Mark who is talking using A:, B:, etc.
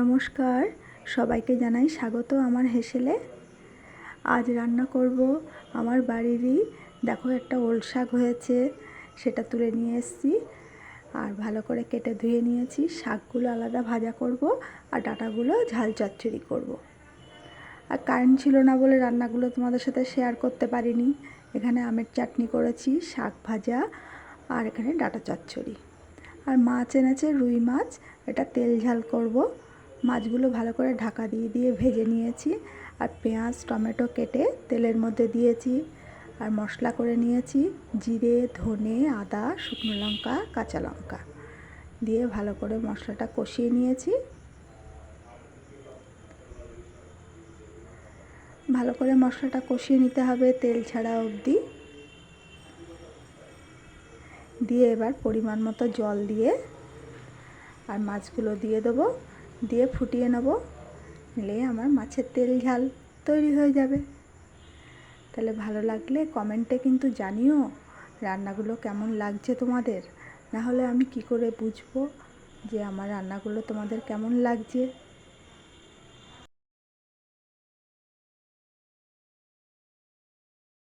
A: নমস্কার, সবাইকে জানাই স্বাগত আমার হেসেলে। আজ রান্না করব আমার বাড়িরই, দেখো একটা ওল শাক হয়েছে, সেটা তুলে নিয়ে এসেছি আর ভালো করে কেটে ধুয়ে নিয়েছি। শাকগুলো আলাদা ভাজা করব আর ডাঁটাগুলো ঝাল চচ্চড়ি করব। আর কারেন্ট ছিল না বলে রান্নাগুলো তোমাদের সাথে শেয়ার করতে পারিনি। এখানে আমের চাটনি করেছি, শাক ভাজা আর এখানে ডাঁটা চচ্চড়ি। আর মাছ এনেছে, রুই মাছ, এটা তেল ঝাল করব। মাছগুলো ভালো করে ঢাকা দিয়ে দিয়ে ভেজে নিয়েছি আর পেঁয়াজ টমেটো কেটে তেলের মধ্যে দিয়েছি আর মশলা করে নিয়েছি জিরে ধনে আদা শুকনো লঙ্কা কাঁচা লঙ্কা দিয়ে ভালো করে মশলাটা কষিয়ে নিয়েছি। ভালো করে মশলাটা কষিয়ে নিতে হবে তেল ছাড়া অবধি। দিয়ে এবার পরিমাণ মতো জল দিয়ে আর মাছগুলো দিয়ে দেবো, দিয়ে ফুটিয়ে নেব, নিলে আমার মাছের তেল ঝাল তৈরি হয়ে যাবে। তাহলে ভালো লাগলে কমেন্টে কিন্তু জানিও রান্নাগুলো কেমন লাগছে তোমাদের, না হলে আমি কি করে বুঝবো যে আমার রান্নাগুলো তোমাদের কেমন লাগছে।